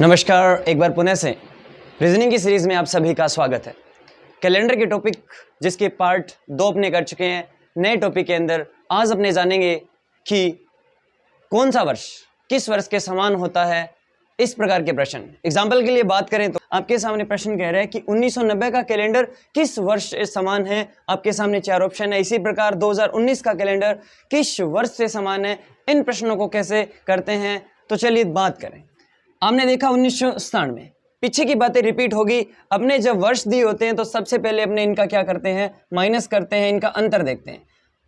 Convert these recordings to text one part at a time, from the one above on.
नमस्कार, एक बार पुनः से रीजनिंग की सीरीज में आप सभी का स्वागत है। कैलेंडर के टॉपिक जिसके पार्ट 2 अपने कर चुके हैं। नए टॉपिक के अंदर आज अपने जानेंगे कि कौन सा वर्ष किस वर्ष के समान होता है। इस प्रकार के प्रश्न एग्जाम्पल के लिए बात करें तो आपके सामने प्रश्न कह रहा है कि 1990 का कैलेंडर किस वर्ष से समान है। आपके सामने 4 ऑप्शन है। इसी प्रकार 2019 का कैलेंडर किस वर्ष से समान है। इन प्रश्नों को कैसे करते हैं, तो चलिए बात करें। हमने देखा 1997, पीछे की बातें रिपीट होगी। अपने जब वर्ष दिए होते हैं तो सबसे पहले अपने इनका क्या करते हैं, माइनस करते हैं, इनका अंतर देखते हैं।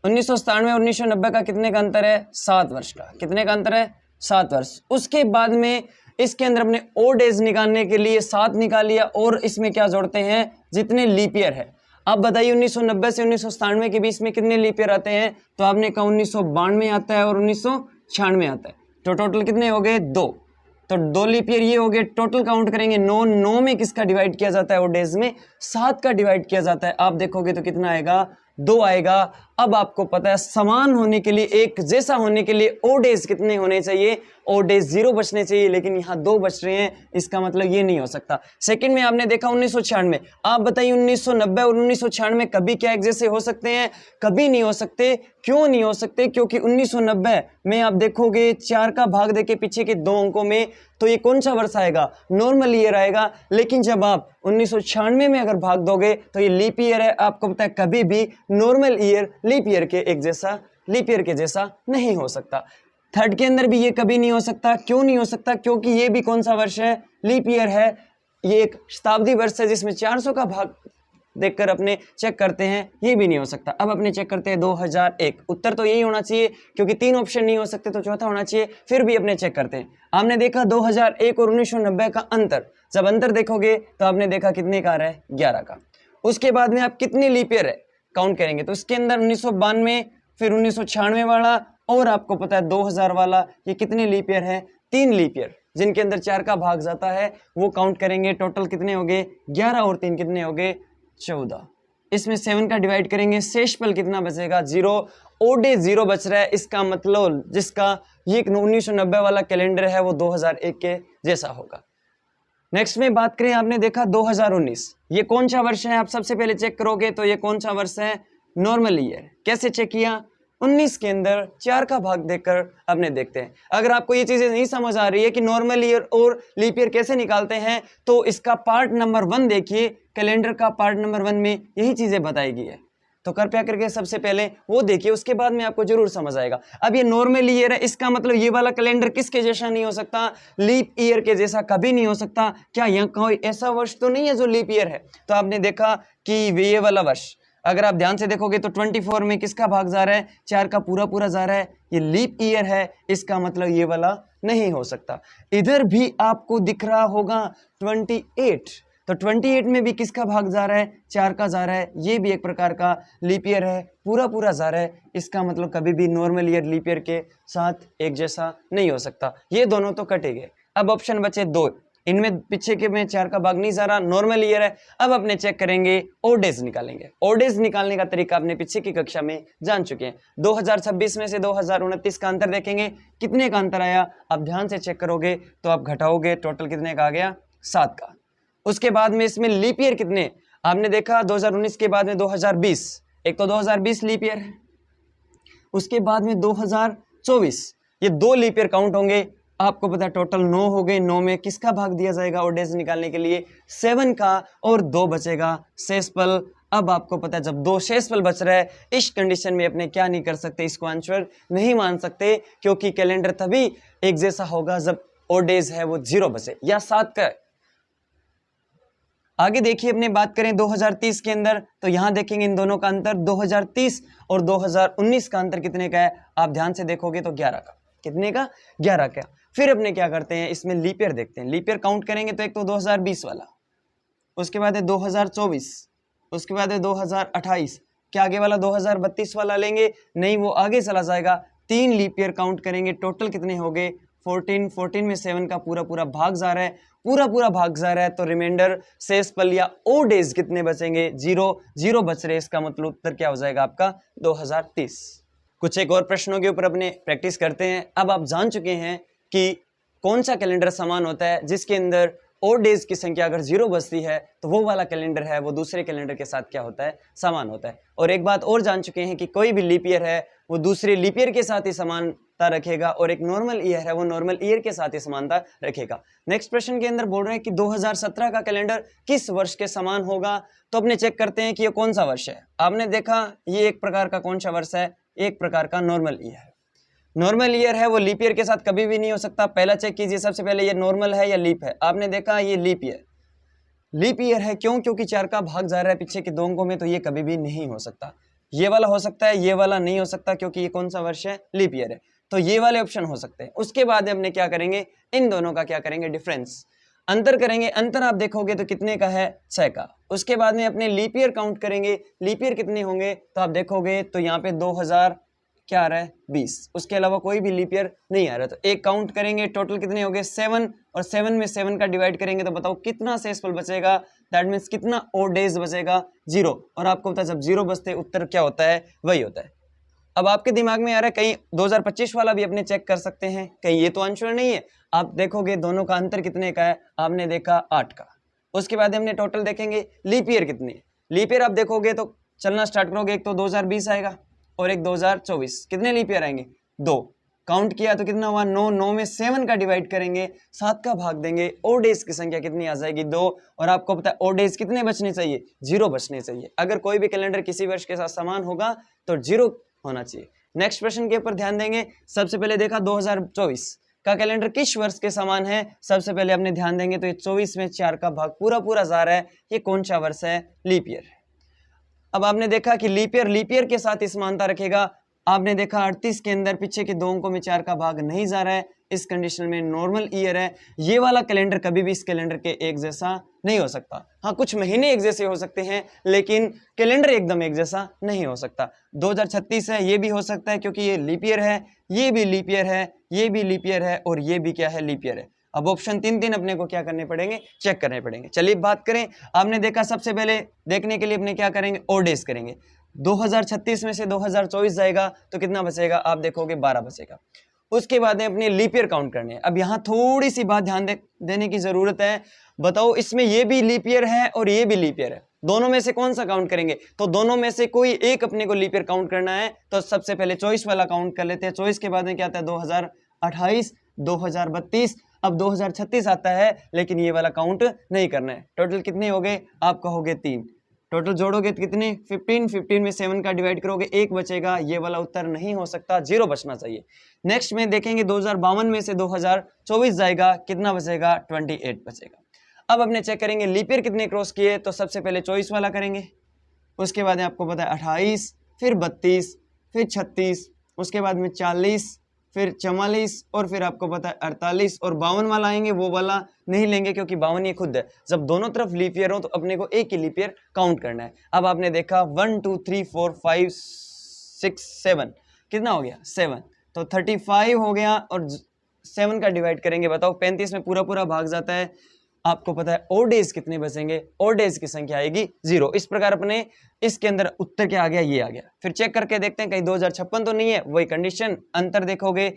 1997 और 1990 का कितने का अंतर है, 7 वर्ष का। कितने का अंतर है, 7 वर्ष। उसके बाद में इसके अंदर अपने ओ डेज निकालने के लिए 7 निकाल लिया और इसमें क्या जोड़ते हैं, जितने लीप ईयर है। अब बताइए 1990 से 1997 के बीच में कितने लीप ईयर आते हैं, तो आपने कहा 1992 आता है और 1996 आता है। तो टोटल कितने हो गए, 2। तो 2 लीप ईयर ये हो गए। टोटल काउंट करेंगे 9 में किसका डिवाइड किया जाता है, वो डेज में 7 का डिवाइड किया जाता है। आप देखोगे तो कितना आएगा, 2 आएगा। अब आपको पता है समान होने के लिए, एक जैसा होने के लिए ओ डेज कितने होने चाहिए, ओ डेज 0 बचने चाहिए, लेकिन यहाँ 2 बच रहे हैं। इसका मतलब ये नहीं हो सकता। सेकंड में आपने देखा 1996। आप बताइए 1990 और 1996 कभी क्या एक जैसे हो सकते हैं, कभी नहीं हो सकते। क्यों नहीं हो सकते, क्योंकि 1990 में आप देखोगे 4 का भाग देके पीछे के 2 अंकों में, तो ये कौन सा वर्ष आएगा, नॉर्मल ईयर आएगा। लेकिन जब आप 1996 में अगर भाग दोगे तो ये लीप ईयर है। आपको पता है कभी भी नॉर्मल ईयर लीप ईयर के एक जैसा, लीप ईयर के जैसा नहीं हो सकता। थर्ड के अंदर भी ये कभी नहीं हो सकता। क्यों नहीं हो सकता, क्योंकि ये भी कौन सा वर्ष है, लीप ईयर है। ये एक शताब्दी वर्ष है जिसमें 400 का भाग देखकर अपने चेक करते हैं, ये भी नहीं हो सकता। अब अपने चेक करते हैं 2001। उत्तर तो यही होना चाहिए, क्योंकि 3 ऑप्शन नहीं हो सकते तो चौथा होना चाहिए। फिर भी अपने चेक करते हैं। आपने देखा 2001 और 1990 का अंतर। जब अंतर देखोगे तो आपने देखा कितने का आ रहा है, 11 का। उसके बाद में आप कितने लीप ईयर है काउंट करेंगे, तो इसके अंदर 1992, फिर 1996 वाला और आपको पता है 2000 वाला। ये कितने लीप ईयर है, 3 लीप ईयर, जिनके अंदर 4 का भाग जाता है, वो काउंट करेंगे। टोटल कितने हो गए, 11 और 3 कितने हो गए, 14। इसमें 7 का डिवाइड करेंगे, शेषफल कितना बचेगा, 0। ओडे 0 बच रहा है। इसका मतलब जिसका ये 1990 वाला कैलेंडर है वो 2001 के जैसा होगा। नेक्स्ट में बात करें, आपने देखा 2019, ये कौन सा वर्ष है। आप सबसे पहले चेक करोगे तो ये कौन सा वर्ष है, नॉर्मल ईयर। कैसे चेक किया, 19 के अंदर 4 का भाग देकर अपने देखते हैं। अगर आपको ये चीजें नहीं समझ आ रही है कि नॉर्मल ईयर और लीप ईयर कैसे निकालते हैं, तो इसका पार्ट नंबर 1 देखिए। कैलेंडर का पार्ट नंबर 1 में यही चीजें बताई गई है, तो कृपया करके सबसे पहले वो देखिए, उसके बाद में आपको जरूर समझ आएगा। अब ये नॉर्मल ईयर है, इसका मतलब ये वाला कैलेंडर किसके जैसा नहीं हो सकता, लीप ईयर के जैसा कभी नहीं हो सकता। क्या यहाँ कोई ऐसा वर्ष तो नहीं है जो लीप ईयर है। तो आपने देखा कि ये वाला वर्ष अगर आप ध्यान से देखोगे तो 24 में किसका भाग जा रहा है, 4 का पूरा पूरा जा रहा है, ये लीप ईयर है। इसका मतलब ये वाला नहीं हो सकता। इधर भी आपको दिख रहा होगा 28, तो 28 में भी किसका भाग जा रहा है, 4 का जा रहा है। ये भी एक प्रकार का लीप ईयर है, पूरा पूरा जा रहा है। इसका मतलब कभी भी नॉर्मल ईयर लीप ईयर के साथ एक जैसा नहीं हो सकता। ये दोनों तो कटे गए। अब ऑप्शन बचे 2, इनमें पीछे के में 4 का भाग नहीं जा रहा, नॉर्मल ईयर है। अब अपने चेक करेंगे, ओडेज निकालेंगे। ओडेज निकालने का तरीका आपने पीछे की कक्षा में जान चुके हैं। 2026 में से 2029 का अंतर देखेंगे, कितने का अंतर आया। अब ध्यान से चेक करोगे तो आप घटाओगे, टोटल कितने का आ गया, 7 का। उसके बाद में इसमें लीप ईयर कितने, आपने देखा 2019 के बाद में 2020, एक तो 2020 लीप ईयर है, उसके बाद में 2024, ये 2 लीप ईयर काउंट होंगे। आपको पता है टोटल 9 हो गए। 9 में किसका भाग दिया जाएगा ओडेज निकालने के लिए, 7 का, और 2 बचेगा शेषफल। अब आपको पता है जब 2 शेषफल बच रहा है, इस कंडीशन में अपने क्या नहीं कर सकते, इसको आंसर नहीं मान सकते, क्योंकि कैलेंडर तभी एक जैसा होगा जब ओडेज है वो 0 बचे या 7 का। आगे देखिए, अपने बात करें 2030 के अंदर, तो यहां देखेंगे इन दोनों का अंतर 2030 और 2019 का अंतर कितने का है। आप ध्यान से देखोगे तो 11 का। कितने का, 11 का। फिर अपने क्या करते हैं, इसमें लीप ईयर देखते हैं। लीप ईयर काउंट करेंगे तो एक तो 2020 वाला, उसके बाद है 2024, उसके बाद है 2028। क्या आगे वाला 2032 वाला लेंगे, नहीं, वो आगे चला जाएगा। 3 लीप ईयर काउंट करेंगे, टोटल कितने हो गए, 14। 14 में 7 का पूरा पूरा भाग जा रहा है, पूरा पूरा भाग जा रहा है, तो रिमाइंडर शेषफल या ओ डेज कितने बचेंगे, 0 बच रहे। इसका मतलब उत्तर क्या हो जाएगा आपका, 2030। कुछ एक और प्रश्नों के ऊपर अपने प्रैक्टिस करते हैं। अब आप जान चुके हैं कि कौन सा कैलेंडर समान होता है जिसके अंदर ओड डेज की संख्या अगर 0 बचती है तो वो वाला कैलेंडर है वो दूसरे कैलेंडर के साथ क्या होता है, समान होता है। और एक बात और जान चुके हैं कि कोई भी लीप ईयर है वो दूसरे लीप ईयर के साथ ही समानता रखेगा और एक नॉर्मल ईयर है वो नॉर्मल ईयर के साथ ही समानता रखेगा। नेक्स्ट प्रश्न के अंदर बोल रहे हैं कि 2017 का कैलेंडर किस वर्ष के समान होगा। तो अपने चेक करते हैं कि ये कौन सा वर्ष है। आपने देखा ये एक प्रकार का कौन सा वर्ष है, एक प्रकार का नॉर्मल ईयर है। नॉर्मल ईयर है वो लीप ईयर के साथ कभी भी नहीं हो सकता। पहला चेक कीजिए सबसे पहले, ये नॉर्मल है या लीप है। आपने देखा ये लीप ईयर है। क्यों? क्योंकि 4 का भाग जा रहा है पीछे के 2 अंकों में, तो ये कभी भी नहीं हो सकता। ये वाला हो सकता है, ये वाला नहीं हो सकता क्योंकि ये कौन सा वर्ष है, लीप ईयर है। तो ये वाले ऑप्शन हो सकते हैं। उसके बाद हमने क्या करेंगे, इन दोनों का क्या करेंगे, डिफरेंस, अंतर करेंगे। अंतर आप देखोगे तो कितने का है, 6 का। उसके बाद में अपने लीप ईयर काउंट करेंगे, लीप ईयर कितने होंगे तो आप देखोगे तो यहाँ पे 2000 क्या आ रहा है, 20। उसके अलावा कोई भी लीप ईयर नहीं आ रहा। तो एक काउंट करेंगे, टोटल कितने हो गए, 7, और 7 में 7 का डिवाइड करेंगे तो बताओ कितना शेषफल बचेगा। दैट मीन्स कितना ओड डेज बचेगा, 0। और आपको पता है जब 0 बचते उत्तर क्या होता है, वही होता है। अब आपके दिमाग में आ रहा है कहीं 2025 वाला भी अपने चेक कर सकते हैं, कहीं ये तो आंसर नहीं है। आप देखोगे दोनों का अंतर कितने का है, आपने देखा 8 का। उसके बाद हमने टोटल देखेंगे लीप ईयर कितनी है। लीप ईयर आप देखोगे तो चलना स्टार्ट करोगे, एक तो 2020 आएगा और एक 2024। कितने लीप ईयर आएंगे, 2। काउंट किया तो कितना हुआ, 9। 9 में 7 का डिवाइड करेंगे, 7 का भाग देंगे, ओड डेज की संख्या कितनी आ जाएगी, 2। और आपको पता है ओड डेज कितने बचने चाहिए, 0 बचने चाहिए। अगर कोई भी कैलेंडर किसी वर्ष के साथ समान होगा तो 0 होना चाहिए। नेक्स्ट प्रश्न के ऊपर ध्यान देंगे। सबसे पहले देखा 2024 का कैलेंडर किस वर्ष के समान है। सबसे पहले अपने ध्यान देंगे तो ये 24 में 4 का भाग पूरा जा रहा है, ये कौन सा वर्ष है, लीप ईयर है। अब आपने देखा कि लीप ईयर के साथ ही समानता रखेगा। आपने देखा 38 के अंदर पीछे के 2 अंकों में 4 का भाग नहीं जा रहा है, इस कंडीशन में नॉर्मल ईयर है। ये वाला कैलेंडर कभी भी इस कैलेंडर के एक जैसा नहीं हो सकता। हाँ, कुछ महीने एक जैसे हो सकते हैं लेकिन कैलेंडर एकदम एक जैसा नहीं हो सकता। 2036 है, ये भी हो सकता है क्योंकि ये लीप ईयर है, ये भी लीप ईयर है, ये भी लीप ईयर है और ये भी क्या है, लीप ईयर है। अब ऑप्शन 3 अपने को क्या करने पड़ेंगे, चेक करने पड़ेंगे। चलिए बात करें। आपने देखा सबसे पहले देखने के लिए अपने क्या करेंगे, ओड डेज करेंगे। 2036 में से 2024 जाएगा तो कितना बचेगा, आप देखोगे 12 बचेगा। उसके बाद में अपने लीप ईयर काउंट करने हैं। अब यहाँ थोड़ी सी बात ध्यान देने की जरूरत है। बताओ इसमें ये भी लीप ईयर है और ये भी लीप ईयर है, दोनों में से कौन सा काउंट करेंगे। तो दोनों में से कोई एक अपने को लीप ईयर काउंट करना है। तो सबसे पहले चॉइस वाला काउंट कर लेते हैं। चॉइस के बाद में क्या आता है, 2028, 2032, अब 2036 आता है लेकिन ये वाला काउंट नहीं करना है। टोटल कितने हो गए, आप कहोगे 3। टोटल जोड़ोगे तो कितने, 15। 15 में 7 का डिवाइड करोगे, 1 बचेगा। ये वाला उत्तर नहीं हो सकता, 0 बचना चाहिए। नेक्स्ट में देखेंगे 2052 में से 2024 जाएगा, कितना बचेगा, 28 बचेगा। अब अपने चेक करेंगे लीप ईयर कितने क्रॉस किए। तो सबसे पहले चॉइस वाला करेंगे, उसके बाद आपको पता है 28, फिर 32, फिर 36, उसके बाद में 40, फिर 44 और फिर आपको पता है 48 और 52 वाला आएंगे। वो वाला नहीं लेंगे क्योंकि 52 ये खुद है। जब दोनों तरफ लीप ईयर हो तो अपने को एक ही लीप ईयर काउंट करना है। अब आपने देखा 1 2 3 4 5 6 7, कितना हो गया, 7। तो 35 हो गया और 7 का डिवाइड करेंगे, बताओ 35 में पूरा भाग जाता है। आपको पता है ओड डेज कितने बचेंगे, ओड डेज की संख्या आएगी 0। इस प्रकार अपने इसके अंदर उत्तर क्या आ गया, ये आ गया। फिर चेक करके देखते हैं कहीं 2056 तो नहीं है, वही कंडीशन। अंतर देखोगे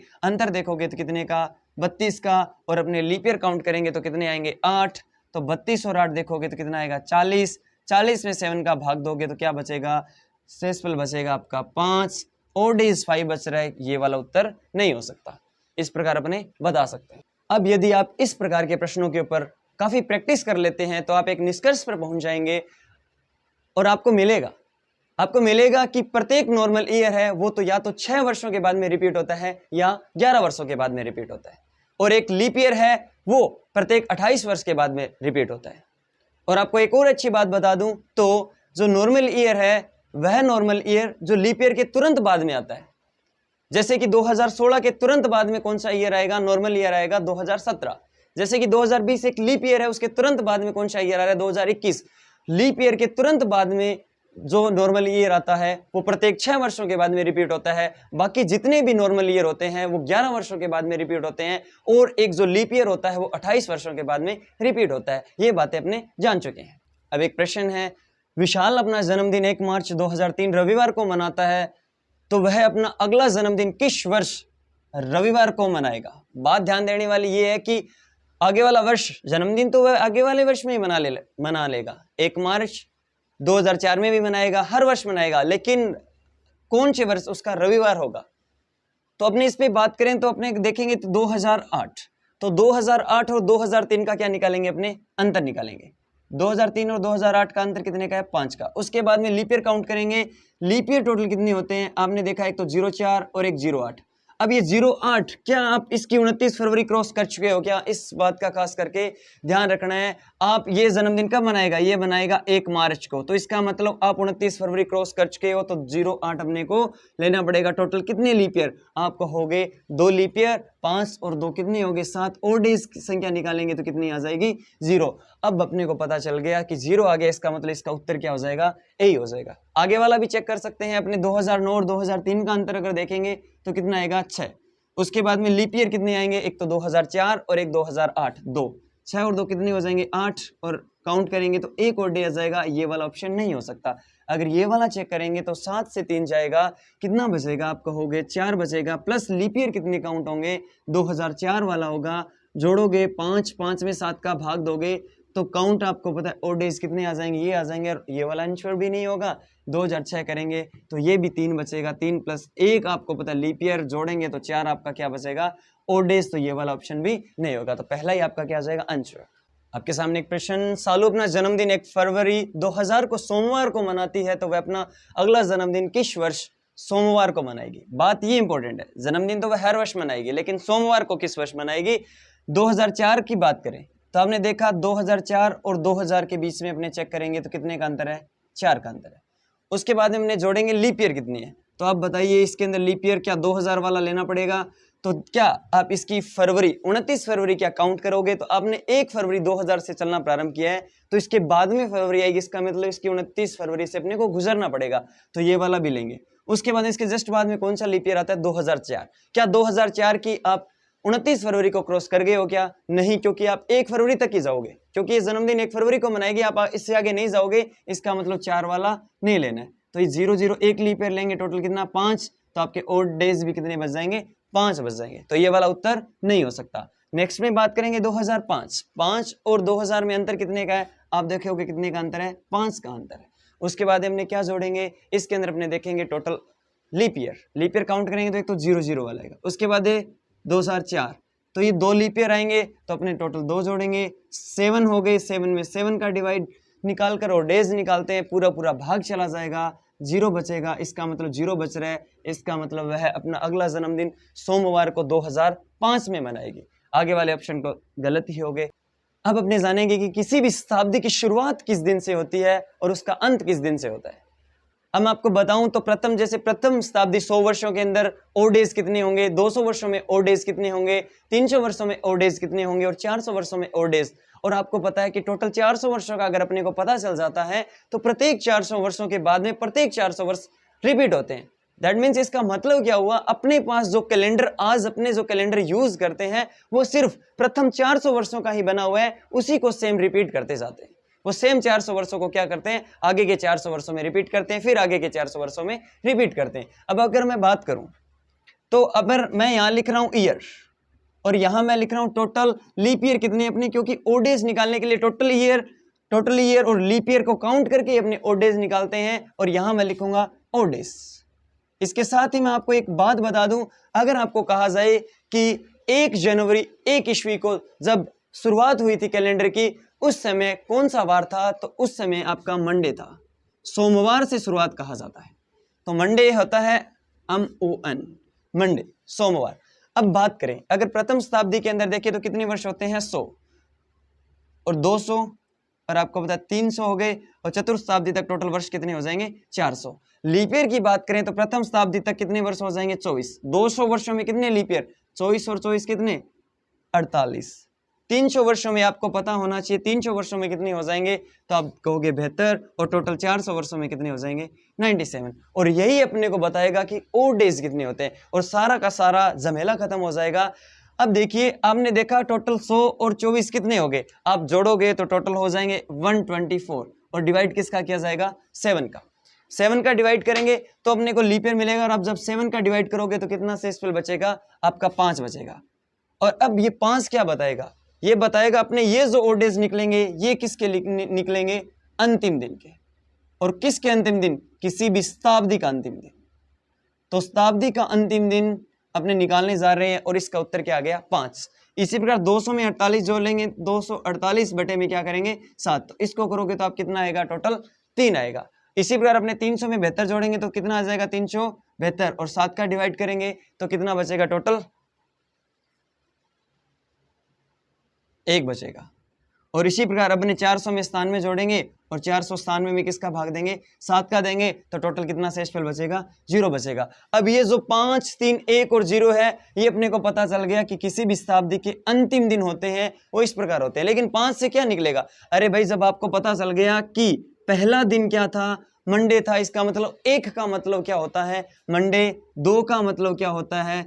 तो कितने का, 32 का। और अपने लीप ईयर काउंट करेंगे तो कितने आएंगे, 8। तो 32 और 8 देखोगे तो कितना आएगा, 40। 40 में 7 का भाग दोगे तो क्या बचेगा, शेषफल बचेगा आपका 5। ओड डेज 5 बच रहा है, ये वाला उत्तर नहीं हो सकता। इस प्रकार अपने बता सकते हैं। अब यदि आप इस प्रकार के प्रश्नों के ऊपर काफी प्रैक्टिस कर लेते हैं तो आप एक निष्कर्ष पर पहुंच जाएंगे और आपको मिलेगा कि प्रत्येक नॉर्मल ईयर है वो तो या तो 6 वर्षों के बाद में रिपीट होता है या 11 वर्षों के बाद में रिपीट होता है, और एक लीप ईयर है वो प्रत्येक 28 वर्ष के बाद में रिपीट होता है। और आपको एक और अच्छी बात बता दूं तो जो नॉर्मल ईयर है वह नॉर्मल ईयर जो लीप ईयर के तुरंत बाद में आता है। जैसे कि 2016 के तुरंत बाद में कौन सा ईयर आएगा, नॉर्मल ईयर आएगा 2017। जैसे कि 2020 एक लीप ईयर है, उसके तुरंत बाद में कौन सा ईयर आ रहा है, 2021। लीप ईयर के तुरंत बाद में जो नॉर्मल ईयर आता है वो प्रत्येक 6 वर्षों के बाद में रिपीट होता है। बाकी जितने भी नॉर्मल ईयर होते हैं वो 11 वर्षों के बाद में रिपीट होते हैं, और एक जो लीप ईयर होता है वो 28 वर्षों के बाद में रिपीट होता है। ये बातें अपने जान चुके हैं। अब एक प्रश्न है, विशाल अपना जन्मदिन 1 मार्च 2003 रविवार को मनाता है, तो वह अपना अगला जन्मदिन किस वर्ष रविवार को मनाएगा। बात ध्यान देने वाली ये है कि आगे वाला वर्ष, जन्मदिन तो वह आगे वाले वर्ष में ही मना लेगा। 1 मार्च 2004 में भी मनाएगा, हर वर्ष मनाएगा, लेकिन कौन से वर्ष उसका रविवार होगा। तो अपने इस पे बात करें तो अपने देखेंगे तो 2008, तो 2008 और 2003 का क्या निकालेंगे, अपने अंतर निकालेंगे। 2003 और 2008 का अंतर कितने का है, 5 का। उसके बाद में लीप ईयर काउंट करेंगे, लीप ईयर टोटल कितने होते हैं आपने देखा, एक तो 04 और एक 08। अब ये 08 क्या आप इसकी 29 फरवरी क्रॉस कर चुके हो क्या, इस बात का खास करके ध्यान रखना है। आप ये जन्मदिन कब मनाएगा, ये बनाएगा 1 मार्च को, तो इसका मतलब आप 29 फरवरी क्रॉस कर चुके हो, तो 08 अपने को लेना पड़ेगा। टोटल कितने लीप ईयर आपको हो गए, 2 लीप ईयर, 5 और 2 कितने हो गए, 7। और डेज की संख्या निकालेंगे तो कितनी आ जाएगी, 0। अब अपने को पता चल गया कि 0 आ गया, इसका मतलब इसका उत्तर क्या हो जाएगा, ए हो जाएगा। आगे वाला भी चेक कर सकते हैं, अपने 2009 और 2003 का अंतर अगर देखेंगे तो कितना आएगा, 6। उसके बाद में लीप ईयर कितने आएंगे, एक तो 2004 और एक 2008, 2। 6 और 2 कितने हो जाएंगे, 8, और काउंट करेंगे तो एक और डे आ जाएगा। ये वाला ऑप्शन नहीं हो सकता। अगर ये वाला चेक करेंगे तो 7 से 3 जाएगा, कितना बचेगा, आप कहोगे 4 बचेगा, प्लस लीप ईयर कितने काउंट होंगे, 2004 वाला होगा, जोड़ोगे 5, 5 में 7 का भाग दोगे तो काउंट आपको पता है और डेज कितने आ जाएंगे, ये आ जाएंगे, और ये वाला आंसर भी नहीं होगा। 2006 करेंगे तो ये भी 3 बचेगा, 3 प्लस 1 आपको पता है लीप ईयर जोड़ेंगे तो 4 आपका क्या बचेगा, और डेज, तो ये वाला ऑप्शन भी नहीं होगा। तो पहला ही आपका क्या आ जाएगा, आंसर। आपके सामने एक प्रश्न, सालू अपना जन्मदिन 1 फरवरी 2000 को सोमवार को मनाती है, तो वह अपना अगला जन्मदिन किस वर्ष सोमवार को मनाएगी। बात ये इंपॉर्टेंट है, जन्मदिन तो वह हर वर्ष मनाएगी, लेकिन सोमवार को किस वर्ष मनाएगी। 2004 की बात करें तो आपने देखा 2004 और 2000 के बीच में अपने चेक करेंगे तो कितने का अंतर है, 4 का अंतर है। उसके बाद में हमने जोड़ेंगे लीप ईयर कितनी है, तो आप बताइए इसके अंदर लीप ईयर क्या 2000 वाला लेना पड़ेगा, तो क्या आप इसकी फरवरी 29 फरवरी क्या काउंट करोगे, तो आपने 1 फरवरी 2000 से चलना प्रारंभ किया है, तो इसके बाद में फरवरी आएगी, इसका मतलब इसकी 29 फरवरी से अपने को गुजरना पड़ेगा, तो ये वाला भी लेंगे। उसके बाद इसके जस्ट बाद में कौन सा लीप ईयर आता है, 2004। क्या 2004 की आप 29 फरवरी को क्रॉस कर गए हो क्या, नहीं, क्योंकि आप 1 फरवरी तक ही जाओगे, क्योंकि ये जन्मदिन 1 फरवरी को मनाएगी, आप इससे आगे नहीं जाओगे, इसका मतलब 4 वाला नहीं लेना है। तो ये 0 1 लीप ईयर लेंगे, टोटल कितना 5, तो आपके ओड डेज भी कितने बच जाएंगे, 5 बच जाएंगे, तो ये वाला उत्तर नहीं हो सकता। नेक्स्ट में बात करेंगे 2005, 5 और 2000 में अंतर कितने का है, आप देखोगे कितने का अंतर है, 5 का अंतर है। उसके बाद हमने क्या जोड़ेंगे, इसके अंदर अपने देखेंगे टोटल लीप ईयर काउंट करेंगे तो एक तो 0 वाला आएगा, उसके बाद 2004, तो ये 2 लीप ईयर आएंगे, तो अपने टोटल 2 जोड़ेंगे, 7 हो गए, 7 में 7 का डिवाइड निकाल कर और डेज निकालते हैं, पूरा भाग चला जाएगा, 0 बचेगा, इसका मतलब 0 बच रहा है, इसका मतलब वह अपना अगला जन्मदिन सोमवार को 2005 में मनाएगी। आगे वाले ऑप्शन को गलत ही हो गए। अब अपने जानेंगे कि किसी भी शताब्दी की शुरुआत किस दिन से होती है और उसका अंत किस दिन से होता है। अब मैं आपको बताऊं तो प्रथम शताब्दी 100 वर्षों के अंदर ओड डेज कितने होंगे, 200 वर्षों में ओड डेज कितने होंगे, 300 वर्षों में ओड डेज कितने होंगे और 400 वर्षों में ओड डेज। और आपको पता है कि टोटल 400 वर्षों का अगर अपने को पता चल जाता है तो प्रत्येक 400 वर्षों के बाद में प्रत्येक 400 वर्ष रिपीट होते हैं। दैट मीन्स इसका मतलब क्या हुआ, अपने पास जो कैलेंडर आज अपने जो कैलेंडर यूज करते हैं वो सिर्फ प्रथम 400 वर्षों का ही बना हुआ है, उसी को सेम रिपीट करते जाते हैं। वो सेम 400 वर्षों को क्या करते हैं, आगे के 400 वर्षों में रिपीट करते हैं, फिर आगे के 400 वर्षों में रिपीट करते हैं। अब अगर मैं बात करूं तो अगर मैं यहां लिख रहा हूं ईयर और यहां मैं लिख रहा हूं टोटल लीप ईयर कितने अपने, क्योंकि ओडेज निकालने के लिए टोटल ईयर और लीप ईयर को काउंट करके अपने ओडेज निकालते हैं, और यहां मैं लिखूंगा ओडेज। इसके साथ ही मैं आपको एक बात बता दूं, अगर आपको कहा जाए कि 1 जनवरी 1 ईस्वी को जब शुरुआत हुई थी कैलेंडर की, उस समय कौन सा वार था, तो उस समय आपका मंडे था, सोमवार से शुरुआत कहा जाता है, तो मंडे होता है MON, मंडे, सोमवार। अब बात करें अगर प्रथम शताब्दी के अंदर देखिए तो कितने वर्ष होते हैं, 100 और 200 और आपको पता है 300 हो गए, और चतुर्थ शताब्दी तक टोटल वर्ष कितने हो जाएंगे, 400। लीप ईयर की बात करें तो प्रथम शताब्दी तक कितने वर्ष हो जाएंगे, 24। 200 वर्षों में कितने लीप ईयर, 24 और 24 कितने, 48। 300 वर्षों में आपको पता होना चाहिए 300 वर्षों में कितने हो जाएंगे, तो आप कहोगे 72, और टोटल 400 वर्षों में कितने हो जाएंगे, 97। और यही अपने को बताएगा कि ओड डेज कितने होते हैं, और सारा का सारा झमेला खत्म हो जाएगा। अब देखिए आपने देखा टोटल 100 और 24 कितने हो गए, आप जोड़ोगे तो टोटल हो जाएंगे 124, और डिवाइड किसका किया जाएगा, 7 का। 7 का डिवाइड करेंगे तो अपने को लीप ईयर मिलेगा, और आप जब 7 का डिवाइड करोगे तो कितना शेषफल बचेगा, आपका 5 बचेगा। और अब ये 5 क्या बताएगा, ये बताएगा अपने ये जो ओड डेज निकलेंगे ये किसके निकलेंगे, अंतिम दिन के। और किसके अंतिम दिन, किसी भी शताब्दी का अंतिम दिन। तो शताब्दी का अंतिम दिन अपने निकालने जा रहे हैं, और इसका उत्तर क्या आ गया, 5। इसी प्रकार 200 में 48 जोड़ लेंगे, 248 बटे में क्या करेंगे, 7। तो इसको करोगे तो आप कितना आएगा, टोटल 3 आएगा। इसी प्रकार अपने 300 में 72 जोड़ेंगे तो कितना आ जाएगा, 372, और 7 का डिवाइड करेंगे तो कितना बचेगा, टोटल 1 बचेगा। और इसी प्रकार अपने 400 में 97 जोड़ेंगे और 497 में किसका भाग देंगे, 7 का देंगे, तो टोटल कितना शेषफल बचेगा, 0 बचेगा। अब ये जो 5, 3, 1 और 0 है, ये अपने को पता चल गया कि किसी भी शताब्दी के अंतिम दिन होते हैं वो इस प्रकार होते हैं। लेकिन 5 से क्या निकलेगा, अरे भाई जब आपको पता चल गया कि पहला दिन क्या था, मंडे था, इसका मतलब 1 का मतलब क्या होता है, मंडे, 2 का मतलब क्या होता है,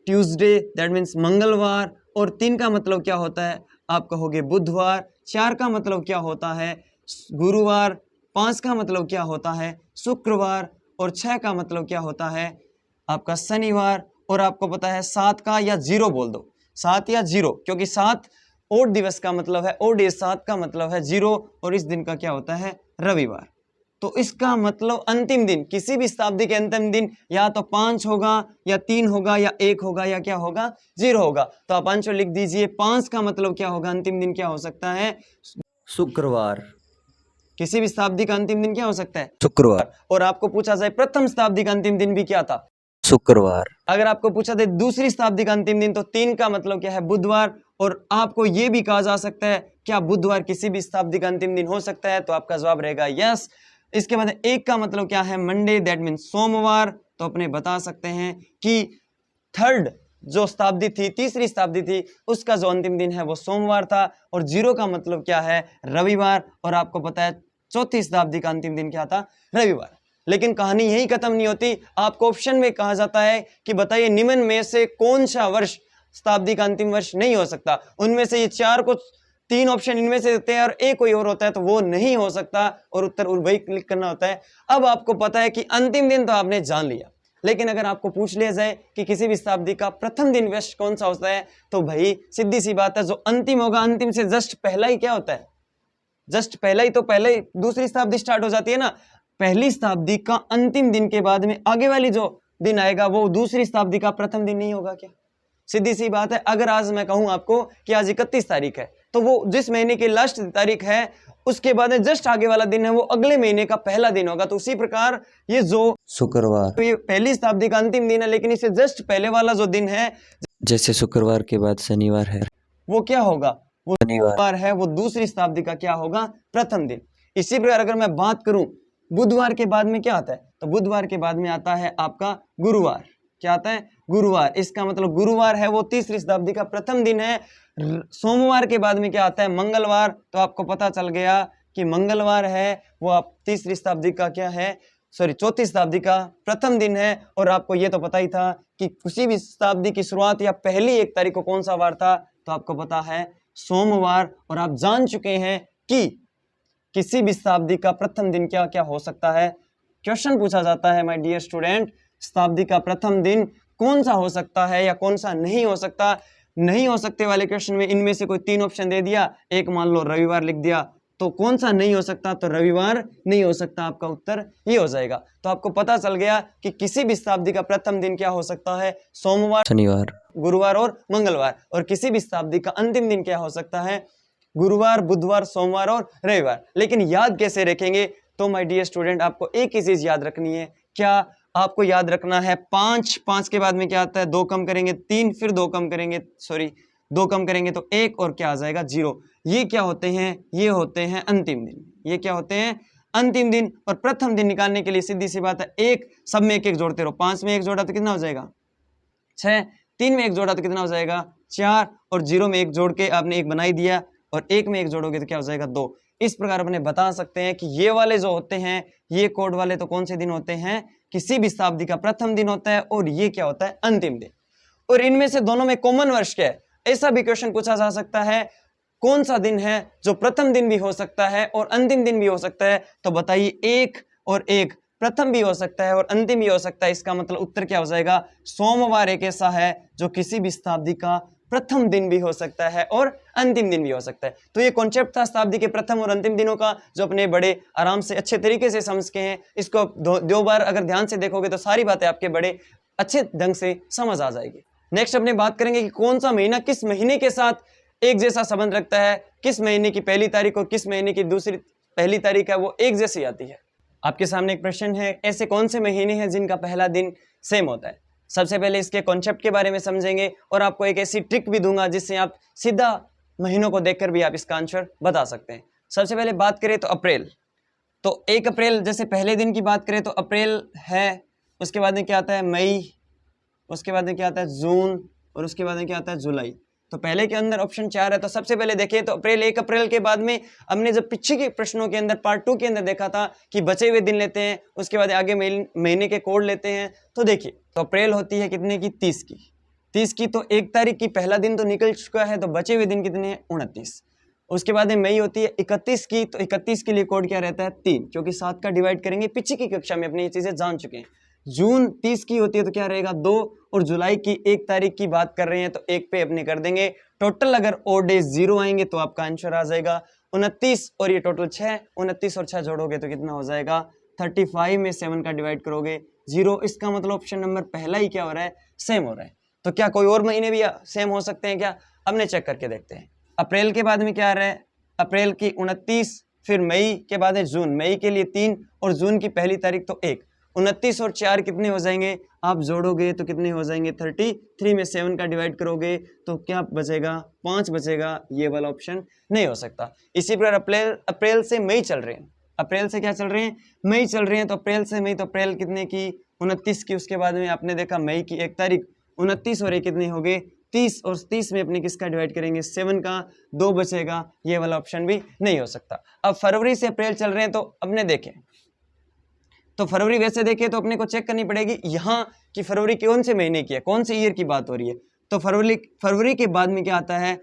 ट्यूसडे, दैट मीन्स मंगलवार, और 3 का मतलब क्या होता है, आप कहोगे बुधवार, 4 का मतलब क्या होता है, गुरुवार, 5 का मतलब क्या होता है, शुक्रवार, और 6 का मतलब क्या होता है, आपका शनिवार, और आपको पता है 7 का या 0 बोल दो, 7 या 0, क्योंकि 7 ओड दिवस का मतलब है, ओड 7 का मतलब है 0, और इस दिन का क्या होता है, रविवार। तो इसका मतलब अंतिम दिन, किसी भी शताब्दी के अंतिम दिन या तो 5 होगा या 3 होगा या 1 होगा या क्या होगा, 0 होगा। तो आप आंसर लिख दीजिए, 5 का मतलब क्या होगा, अंतिम दिन क्या हो सकता है, शुक्रवार। किसी भी शताब्दी का अंतिम दिन क्या हो सकता है, शुक्रवार। और आपको पूछा जाए प्रथम शताब्दी का अंतिम दिन भी क्या था, शुक्रवार। अगर आपको पूछा जाए दूसरी शताब्दी का अंतिम दिन, तो 3 का मतलब क्या है, बुधवार। और आपको यह भी कहा जा सकता है क्या बुधवार किसी भी शताब्दी का अंतिम दिन हो सकता है, तो आपका जवाब रहेगा यस। इसके बाद 1 का मतलब क्या है, मंडे, दैट मीन्स सोमवार। तो अपने बता सकते हैं कि थर्ड जो शताब्दी थी, तीसरी शताब्दी थी, उसका जो अंतिम दिन है वो सोमवार था। और 0 का मतलब क्या है, रविवार। और आपको पता है चौथी शताब्दी का अंतिम दिन क्या था, रविवार। लेकिन कहानी यही खत्म नहीं होती, आपको ऑप्शन में कहा जाता है कि बताइए निम्न में से कौन सा वर्ष शताब्दी का अंतिम वर्ष नहीं हो सकता। उनमें से ये 4 को 3 ऑप्शन इनमें से देते हैं और एक कोई और होता है तो वो नहीं हो सकता, और उत्तर वही क्लिक करना होता है। अब आपको पता है कि अंतिम दिन तो आपने जान लिया, लेकिन अगर आपको पूछ लिया जाए कि किसी भी शताब्दी का प्रथम दिन वर्ष कौन सा होता है, तो भाई सीधी सी बात है, जो अंतिम होगा, अंतिम से जस्ट पहला ही क्या होता है, जस्ट पहला ही, तो पहले ही दूसरी शताब्दी स्टार्ट हो जाती है ना। पहली शताब्दी का अंतिम दिन के बाद में आगे वाली जो दिन आएगा वो दूसरी शताब्दी का प्रथम दिन नहीं होगा क्या, सीधी सी बात है। अगर आज मैं कहूं आपको कि आज 31 तारीख है, तो वो जिस महीने की लास्ट तारीख है उसके बाद जस्ट आगे वाला दिन है वो अगले महीने का पहला दिन होगा। तो उसी प्रकार ये जो शुक्रवार, तो ये पहली शताब्दी का अंतिम दिन है, लेकिन इससे जस्ट पहले वाला जो दिन है, जैसे शुक्रवार के बाद शनिवार है, वो क्या होगा, वो शनिवार शनिवार है, वो दूसरी शताब्दी का क्या होगा, प्रथम दिन। इसी प्रकार अगर मैं बात करूं बुधवार के बाद में क्या आता है, तो बुधवार के बाद में आता है आपका गुरुवार। क्या आता है, गुरुवार। इसका मतलब गुरुवार है वो तीसरी शताब्दी का प्रथम दिन है। सोमवार के बाद में क्या आता है, मंगलवार। तो आपको पता चल गया कि मंगलवार है वो आप तीसरी शताब्दी का क्या है, सॉरी चौथी शताब्दी का प्रथम दिन है। और आपको ये तो पता ही था कि किसी भी शताब्दी की शुरुआत या पहली 1 तारीख को कौन सा वार था, तो आपको पता है सोमवार। और आप जान चुके हैं कि किसी भी शताब्दी का प्रथम दिन क्या क्या हो सकता है। क्वेश्चन पूछा जाता है माय डियर स्टूडेंट, शताब्दी का प्रथम दिन कौन सा हो सकता है या कौन सा नहीं हो सकता। नहीं हो सकते वाले क्वेश्चन में इनमें से कोई 3 ऑप्शन दे दिया, एक मान लो रविवार लिख दिया, तो कौन सा नहीं हो सकता, तो रविवार नहीं हो सकता, आपका उत्तर ये हो जाएगा। तो आपको पता चल गया कि किसी भी शताब्दी का प्रथम दिन क्या हो सकता है, सोमवार, शनिवार, गुरुवार और मंगलवार। और किसी भी शताब्दी का अंतिम दिन क्या हो सकता है, गुरुवार, बुधवार, सोमवार और रविवार। लेकिन याद कैसे रखेंगे, तो माय डियर स्टूडेंट आपको एक ही चीज याद रखनी है। क्या आपको याद रखना है, 5 के बाद में क्या आता है, 2 कम करेंगे 3, फिर 2 कम करेंगे, सॉरी 2 कम करेंगे तो 1, और क्या आ जाएगा 0। ये क्या होते हैं, ये होते हैं अंतिम दिन। ये क्या होते हैं, अंतिम दिन। और प्रथम दिन निकालने के लिए सीधी सी बात है, एक सब में 1 1 जोड़ते रहो। 5 में 1 जोड़ा तो कितना हो जाएगा 6, 3 में 1 जोड़ा तो कितना हो जाएगा 4, और 0 में 1 जोड़ के आपने 1 बना ही दिया, और 1 में 1 जोड़ोगे तो क्या हो जाएगा 2। इस प्रकार अपने बता सकते हैं कि ये वाले जो होते हैं, ये कोड वाले तो कौन से दिन होते हैं, किसी भी शताब्दी का प्रथम दिन होता है, और ये क्या होता है, अंतिम दिन। और इनमें से दोनों में कॉमन वर्ष क्या है, ऐसा भी क्वेश्चन पूछा जा सकता है, कौन सा दिन है जो प्रथम दिन भी हो सकता है और अंतिम दिन भी हो सकता है। तो बताइए 1 और 1 प्रथम भी हो सकता है और अंतिम भी हो सकता है। इसका मतलब उत्तर क्या हो जाएगा, सोमवार एक ऐसा है जो किसी भी शताब्दी का प्रथम दिन भी हो सकता है और अंतिम दिन भी हो सकता है। तो ये कॉन्सेप्ट था शताब्दी के प्रथम और अंतिम दिनों का, जो अपने बड़े आराम से अच्छे तरीके से समझ के हैं। इसको दो बार अगर ध्यान से देखोगे तो सारी बातें आपके बड़े अच्छे ढंग से समझ आ जाएगी। नेक्स्ट अपने बात करेंगे कि कौन सा महीना किस महीने के साथ एक जैसा संबंध रखता है, किस महीने की पहली तारीख और किस महीने की दूसरी पहली तारीख है वो एक जैसी आती है। आपके सामने एक प्रश्न है, ऐसे कौन से महीने हैं जिनका पहला दिन सेम होता है। सबसे पहले इसके कॉन्सेप्ट के बारे में समझेंगे और आपको एक ऐसी ट्रिक भी दूंगा जिससे आप सीधा महीनों को देखकर भी आप इसका आंसर बता सकते हैं। सबसे पहले बात करें तो अप्रैल, तो 1 अप्रैल जैसे पहले दिन की बात करें तो अप्रैल है, उसके बाद में क्या आता है मई, उसके बाद में क्या आता है जून और उसके बाद में क्या आता है जुलाई। तो पहले के अंदर ऑप्शन 4 है। तो सबसे पहले देखिए तो अप्रैल 1 अप्रैल के बाद में हमने जब पीछे के प्रश्नों के अंदर पार्ट 2 के अंदर देखा था कि बचे हुए दिन लेते हैं, उसके बाद आगे महीने के कोड लेते हैं। तो देखिए तो अप्रैल होती है कितने की, 30 की तो 1 तारीख की पहला दिन तो निकल चुका है, तो बचे हुए दिन कितने हैं, 29। उसके बाद में मई होती है 31 की, तो 31 के लिए कोड क्या रहता है, 3, क्योंकि 7 का डिवाइड करेंगे। पीछे की कक्षा में अपनी ये चीजें जान चुके हैं। जून 30 की होती है तो क्या रहेगा, 2, और जुलाई की 1 तारीख की बात कर रहे हैं तो 1 पे अपने कर देंगे। टोटल अगर ओड डेज 0 आएंगे तो आपका आंसर आ जाएगा 29 और ये टोटल 6, 29 और 6 जोड़ोगे तो कितना हो जाएगा 35 में 7 का डिवाइड करोगे 0। इसका मतलब ऑप्शन नंबर पहला ही क्या हो रहा है, सेम हो रहा है। तो क्या कोई और महीने भी सेम हो सकते हैं क्या, हमने चेक करके देखते हैं। अप्रैल के बाद में क्या आ रहा है, अप्रैल की 29, फिर मई के बाद है जून, मई के लिए 3 और जून की पहली तारीख तो 1। 29 और 4 कितने हो जाएंगे, आप जोड़ोगे तो कितने हो जाएंगे 33 में 7 का डिवाइड करोगे तो क्या बचेगा, 5 बचेगा। ये वाला ऑप्शन नहीं हो सकता। इसी प्रकार अप्रैल से मई चल रहे हैं, अप्रैल से क्या चल रहे हैं, मई चल रहे हैं। तो अप्रैल से मई, तो अप्रैल कितने की, 29 की, उसके बाद में आपने देखा मई की 1 तारीख, 29 और 1 कितने हो गए 30, और 30 में अपने किसका डिवाइड करेंगे 7 का, 2 बचेगा। ये वाला ऑप्शन भी नहीं हो सकता। अब फरवरी से अप्रैल चल रहे हैं तो अपने देखें तो फरवरी वैसे देखें तो अपने को चेक करनी पड़ेगी यहाँ कि फरवरी कौन से महीने की है, कौन से ईयर की बात हो रही है। तो फरवरी के बाद में क्या आता है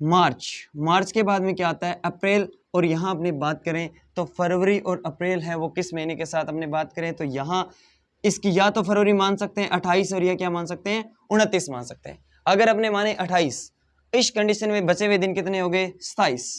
मार्च के बाद में क्या आता है अप्रैल। और यहाँ अपने बात करें तो फरवरी और अप्रैल है वो किस महीने के साथ अपने बात करें तो यहाँ इसकी या तो फरवरी मान सकते हैं 28 और यह क्या मान सकते हैं 29 मान सकते हैं। अगर अपने माने 28, इस कंडीशन में बचे हुए दिन कितने हो गए 27।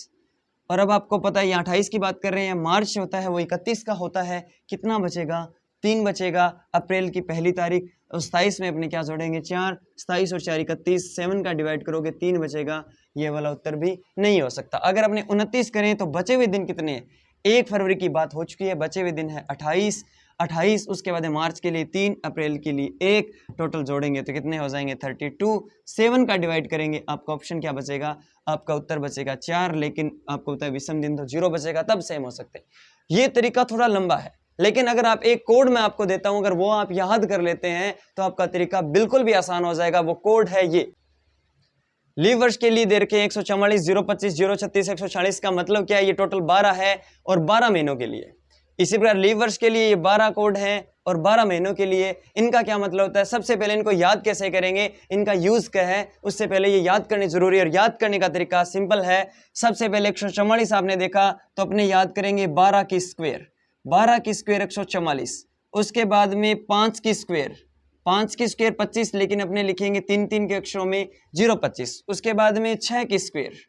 और अब आपको पता है यहाँ 28 की बात कर रहे हैं, मार्च होता है वो 31 का होता है, कितना बचेगा 3 बचेगा। अप्रैल की पहली तारीख और 27 में अपने क्या जोड़ेंगे 4, 27 और 4 31, 7 का डिवाइड करोगे 3 बचेगा। ये वाला उत्तर भी नहीं हो सकता। अगर अपने 29 करें तो बचे हुए दिन कितने हैं, 1 फरवरी की बात हो चुकी है, बचे हुए दिन है 28, उसके बाद मार्च के लिए 3, अप्रैल के लिए 1, टोटल जोड़ेंगे तो कितने हो जाएंगे 32। 7 का डिवाइड करेंगे, आपका ऑप्शन क्या बचेगा, आपका उत्तर बचेगा 4, लेकिन आपको पता है विषम दिन तो 0 बचेगा, तब सेम हो सकते हैं। ये तरीका थोड़ा लंबा है, लेकिन अगर आप एक कोड मैं आपको देता हूं, अगर वो आप याद कर लेते हैं तो आपका तरीका बिल्कुल भी आसान हो जाएगा। वो कोड है ये, लीव वर्ष के लिए दे रखे हैं 144, 025, 036, 140 का मतलब क्या है, ये टोटल 12 है और 12 महीनों के लिए। इसी प्रकार लीव वर्ष के लिए ये 12 कोड हैं और 12 महीनों के लिए। इनका क्या मतलब होता है, सबसे पहले इनको याद कैसे करेंगे, इनका यूज क्या है, उससे पहले ये याद करनी जरूरी है। और याद करने का तरीका सिंपल है। सबसे पहले 144 आपने देखा तो अपने याद करेंगे 12 की स्क्वायर, 12 की स्क्वायर 144, उसके बाद में 5 की स्क्वायर, 5 की स्क्वायर 25, लेकिन अपने लिखेंगे 3 के अक्षरों में 025। उसके बाद में 6 की स्क्वायर,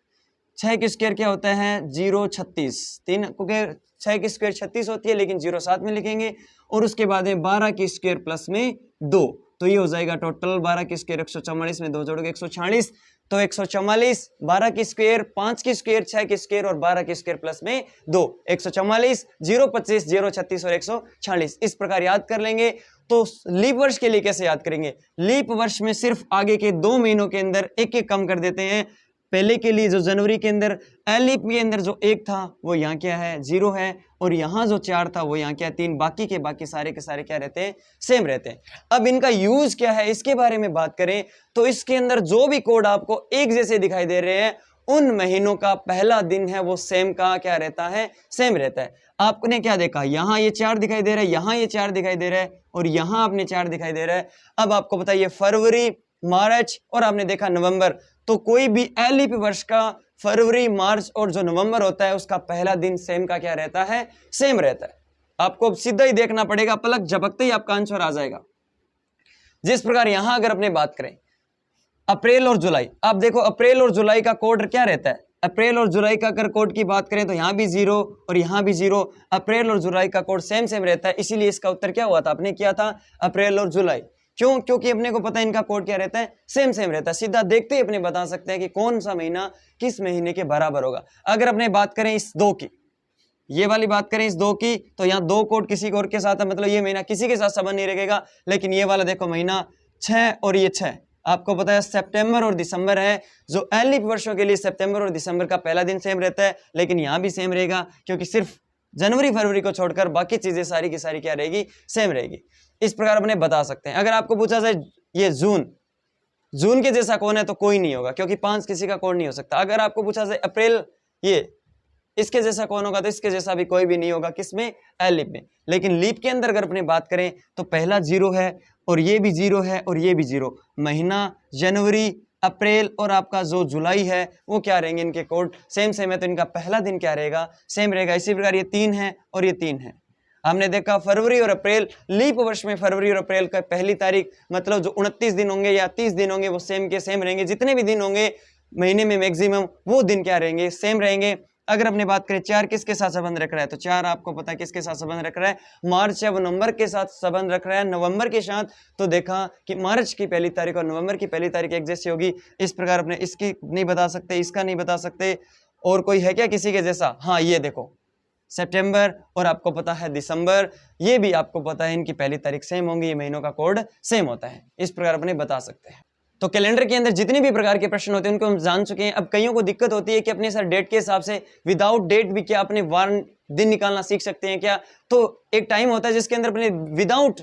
6 की स्क्वायर क्या होता है 036, 3 क्योंकि 6 की स्क्वायर 36 होती है लेकिन 0 साथ में लिखेंगे। और उसके बाद में 12 की स्क्वायर प्लस में 2, तो ये हो जाएगा टोटल 12 की स्क्वायर 144 में 2 जोड़ोगे 146, तो 144, 12 की स्क्वायर, 5 की स्क्वायर, 6 की स्क्वायर और 12 की स्क्वायर प्लस में 2, 144, 025, 036 और 146। इस प्रकार याद कर लेंगे। तो लीप वर्ष के लिए कैसे याद करेंगे, लीप वर्ष में सिर्फ आगे के 2 महीनों के अंदर एक एक कम कर देते हैं। पहले के लिए जो जनवरी के अंदर लीप के अंदर जो 1 था वो यहाँ क्या है 0 है, और यहाँ जो 4 था वो यहाँ क्या 3, बाकी के बाकी सारे के सारे क्या रहते हैं सेम रहते हैं। अब इनका यूज क्या है इसके बारे में बात करें तो इसके अंदर जो भी कोड आपको एक जैसे दिखाई दे रहे हैं, उन महीनों का पहला दिन है वो सेम का क्या रहता है, सेम रहता है। आपने क्या देखा, यहाँ ये 4 दिखाई दे रहा है, यहाँ ये 4 दिखाई दे रहा है और यहाँ आपने 4 दिखाई दे रहा है। अब आपको बताइए फरवरी, मार्च और आपने देखा नवंबर, तो कोई भी लीप वर्ष का फरवरी, मार्च और जो नवंबर होता है उसका पहला दिन सेम का क्या रहता है, सेम रहता है। आपको सीधा ही देखना पड़ेगा, पलक झपकते ही आपका आंसर आ जाएगा। जिस प्रकार यहां अगर अपने बात करें अप्रैल और जुलाई, आप देखो अप्रैल और जुलाई का कोड क्या रहता है। अप्रैल और जुलाई का अगर कोड की बात करें तो यहां भी 0 और यहां भी 0, अप्रैल और जुलाई का कोड सेम सेम रहता है। इसीलिए इसका उत्तर क्या हुआ था, आपने किया था अप्रैल और जुलाई। क्यों? क्योंकि अपने को पता है इनका कोड क्या रहता है, सेम सेम रहता है। सीधा देखते ही अपने बता सकते हैं कि कौन सा महीना किस महीने के बराबर होगा। अगर अपने बात करें इस 2 की, ये वाली बात करें इस 2 की, तो यहाँ 2 कोड किसी और के साथ है, मतलब ये महीना किसी के साथ संबंध नहीं रखेगा। लेकिन ये वाला देखो महीना 6 और ये 6, आपको पता है सितंबर और दिसंबर है। जो एलिफ वर्षों के लिए सितंबर और दिसंबर का पहला दिन सेम रहता है, लेकिन यहाँ भी सेम रहेगा, क्योंकि सिर्फ जनवरी फरवरी को छोड़कर बाकी चीजें सारी की सारी क्या रहेगी, सेम रहेगी। इस प्रकार अपने बता सकते हैं। अगर आपको पूछा जाए ये जून के जैसा कौन है, तो कोई नहीं होगा, क्योंकि 5 किसी का कोड नहीं हो सकता। अगर आपको पूछा जाए अप्रैल ये इसके जैसा कौन होगा, तो इसके जैसा भी कोई भी नहीं होगा, किसमें, एलिफ में। लेकिन लीप के अंदर अगर अपने बात करें तो पहला 0 है और ये भी 0 है और ये भी 0। महीना जनवरी, अप्रैल और आपका जो जुलाई है वो क्या रहेंगे, इनके कोड सेम सेम है, तो इनका पहला दिन क्या रहेगा, सेम रहेगा। इसी प्रकार ये 3 है और ये 3 है। हमने देखा फरवरी और अप्रैल, लीप वर्ष में फरवरी और अप्रैल का पहली तारीख, मतलब जो 29 दिन होंगे या 30 दिन होंगे वो सेम के सेम रहेंगे। जितने भी दिन होंगे महीने में मैक्सिमम, वो दिन क्या रहेंगे, सेम रहेंगे। अगर अपने बात करें 4 किसके साथ संबंध रख रहा है, तो 4 आपको पता है किसके साथ संबंध रख रहा है, मार्च या नवंबर के साथ संबंध रख रहा है, नवंबर के साथ। तो देखा कि मार्च की पहली तारीख और नवंबर की पहली तारीख एक जैसी होगी। इस प्रकार अपने इसकी नहीं बता सकते, इसका नहीं बता सकते। और कोई है क्या किसी के जैसा? हाँ, ये देखो सितंबर और आपको पता है दिसंबर, ये भी आपको पता है इनकी पहली तारीख सेम होंगी, ये महीनों का कोड सेम होता है। इस प्रकार अपने बता सकते हैं। तो कैलेंडर के अंदर जितने भी प्रकार के प्रश्न होते हैं उनको हम जान चुके हैं। अब कईयों को दिक्कत होती है कि अपने सर डेट के हिसाब से विदाउट डेट भी क्या अपने वार दिन निकालना सीख सकते हैं क्या? तो एक टाइम होता है जिसके अंदर अपने विदाउट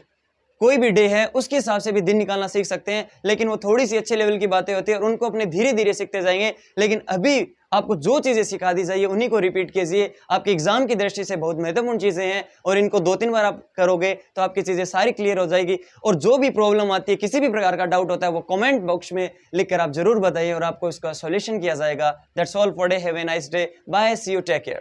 कोई भी डे है उसके हिसाब से भी दिन निकालना सीख सकते हैं, लेकिन वो थोड़ी सी अच्छे लेवल की बातें होती है और उनको अपने धीरे धीरे सीखते जाएंगे। लेकिन अभी आपको जो चीजें सिखा दी जाइए उन्हीं को रिपीट कीजिए। आपके एग्जाम की दृष्टि से बहुत महत्वपूर्ण चीजें हैं और इनको 2-3 बार आप करोगे तो आपकी चीजें सारी क्लियर हो जाएगी। और जो भी प्रॉब्लम आती है, किसी भी प्रकार का डाउट होता है, वो कमेंट बॉक्स में लिखकर आप जरूर बताइए और आपको इसका सॉल्यूशन किया जाएगा। That's all for day. Have a nice day. Bye, see you, take care.